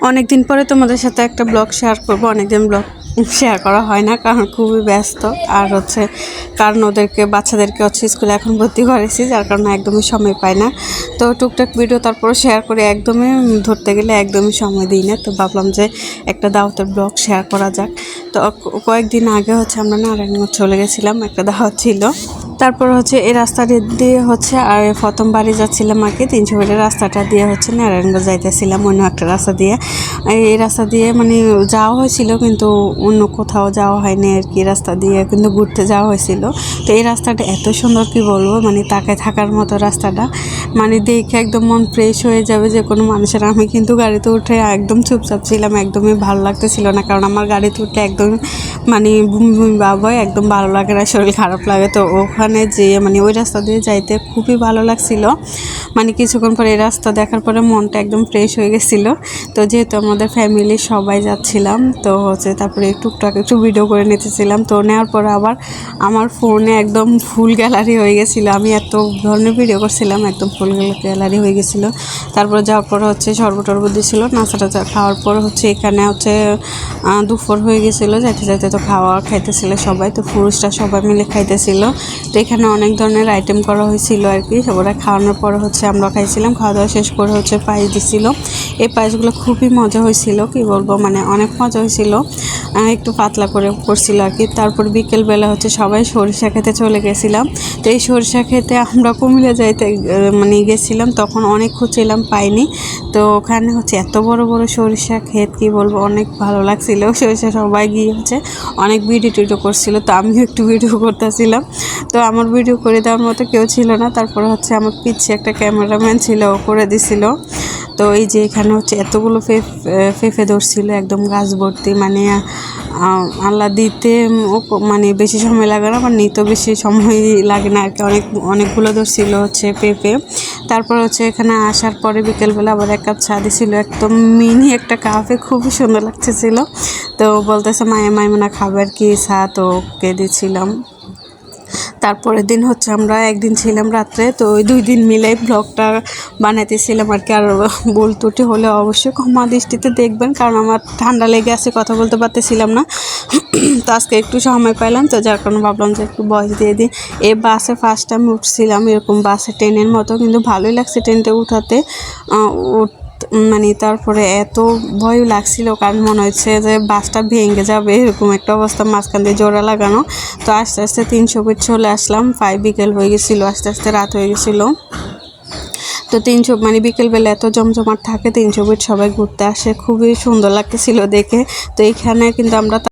অনেকদিন পরে তোমাদের সাথে একটা ব্লগ শেয়ার করব। অনেকদিন ব্লগ শেয়ার করা হয় না, কারণ খুবই ব্যস্ত। আর কারণ বাচ্চাদেরকে স্কুলে এখন ভর্তি করেছি, যার কারণে একদমই সময় পাই না। তো টুকটাক ভিডিও তারপরে শেয়ার করে একদমই ধরতে গেলে একদমই সময় দিই না। তো ভাবলাম যে একটা দাওয়াতের ব্লগ শেয়ার করা যাক। তো কয়েকদিন আগে আমরা নারায়ণগঞ্জ চলে গেছিলাম, একটা দাওয়াত ছিল। তারপর এই রাস্তা দিয়ে আর প্রথম বাড়ি যাচ্ছিলাম আর কি 300 মিটার রাস্তাটা দিয়ে নারায়ণগঞ্জ যাইতেছিলাম অন্য একটা রাস্তা দিয়ে। এই রাস্তা দিয়ে মানে যাওয়া হয়েছিল, কিন্তু অন্য কোথাও যাওয়া হয়নি আর কি। রাস্তা দিয়ে কিন্তু ঘুরতে যাওয়া হয়েছিল। তো এই রাস্তাটা এত সুন্দর, কি বলবো, মানে তাকায় থাকার মতো রাস্তাটা। মানে দেখে একদম মন ফ্রেশ হয়ে যাবে যে কোনো মানুষের। আমি কিন্তু গাড়িতে উঠে একদম চুপচাপ ছিলাম, একদমই ভালো লাগতেছিল না, কারণ আমার গাড়িতে উঠলে একদম মানে বুমি বুমি ভাব হয়, একদম ভালো লাগে না, শরীর খারাপ লাগে। তো ওখানে যেয়ে মানে ওই রাস্তা দিয়ে যাইতে খুবই ভালো লাগছিল। মানে কিছুক্ষণ পরে এই রাস্তা দেখার পরে মনটা একদম ফ্রেশ হয়ে গেছিলো। তো যেহেতু আমাদের ফ্যামিলির সবাই যাচ্ছিলাম, তো তারপরে টুকটাক একটু ভিডিও করে নিতেছিলাম। তো নেওয়ার পরে আবার আমার ফোনে একদম ফুল গ্যালারি হয়ে গেছিলো। আমি এত ধরনের ভিডিও করছিলাম, একদম ফুল গ্যালারি হয়ে গেছিলো। তারপরে যাওয়ার পরে শরবত টরবত দিয়েছিলো, নাচা টাচা খাওয়ার পর এখানে দুপুর হয়ে গেছিলো। যাইতে যাইতে তো খাইতেছিল সবাই, তো পুরুষরা সবাই মিলে খাইতেছিল। তো এখানে অনেক ধরনের আইটেম করা হয়েছিল আর কি। ওরা খাওয়ানোর পরে আমরা খাইছিলাম। খাওয়া দাওয়া শেষ করে পায়েস দিছিল। এই পায়েসগুলো খুবই মজা হয়েছিল, কি বলবো, মানে অনেক মজা হয়েছিল। একটু পাতলা করে করছিল আর কি। তারপর বিকেলবেলা সবাই সরিষা খেতে চলে গেছিলাম। তো এই সরিষা খেতে আমরা কুমিল্লা যাইতে মানে গেছিলাম, তখন অনেক খুঁজছিলাম, পাইনি। তো ওখানে এত বড় বড় সরিষা ক্ষেত, কি বলবো, অনেক ভালো লাগছিল। সরিষা সবাই গিয়ে অনেক ভিডিও টিডিও করছিল, তো আমিও একটু ভিডিও করতেছিলাম। তো আমার ভিডিও করে দেওয়ার মতো কেউ ছিল না। তারপরে আমার পিছিয়ে একটা ক্যামেরাম্যান ছিল, ও করে দিছিল। তো এই যে এখানে এতগুলো পেঁপে ধরছিল, একদম গাছ ভর্তি। মানে আল্লাহ দিতে মানে বেশি সময় লাগে না, বা নিতেও বেশি সময় লাগে না আর কি। অনেকগুলো ধরছিল পেঁপে। তারপর এখানে আসার পরে বিকেলবেলা আবার এক কাপ চা দিছিল, একদম মিনি একটা কাপে, খুবই সুন্দর লাগতেছিল। তো বলতেছে মাইমুনা খাবার কি চা, তো ওকে দিয়েছিলাম। তারপরের দিন আমরা একদিন ছিলাম রাত্রে। তো ওই 2 দিন মিলে ব্লগটা বানাইতেছিলাম আর কি। আর ভুল ত্রুটি হলে অবশ্যই ক্ষমা দৃষ্টিতে দেখবেন, কারণ আমার ঠান্ডা লেগে আছে, কথা বলতে পারতেছিলাম না। তো আজকে একটু সময় পাইলাম, তো যার কারণে ভাবলাম যে একটু ভয়েস দিয়ে দিই। এই বাসে ফার্স্ট টাইম উঠছিলাম, এরকম বাসে ট্রেনের মতো, কিন্তু ভালোই লাগছে ট্রেনটা উঠাতে। মানে তারপরে এত ভয় লাগছিল, কারণ মনে হচ্ছে যে বাসটা ভেঙে যাবে, এরকম একটা অবস্থা, মাঝখান দিয়ে জোড়া লাগানো। তো আস্তে আস্তে 300 ফিট চলে আসলাম। বিকেল হয়ে গেছিলো, আস্তে আস্তে রাত হয়ে গেছিলো। তো 300 মানে বিকেলবেলা এত জমজমাট থাকে, 300 ফিট সবাই ঘুরতে আসে, খুবই সুন্দর লাগতেছিল দেখে। তো এইখানে কিন্তু আমরা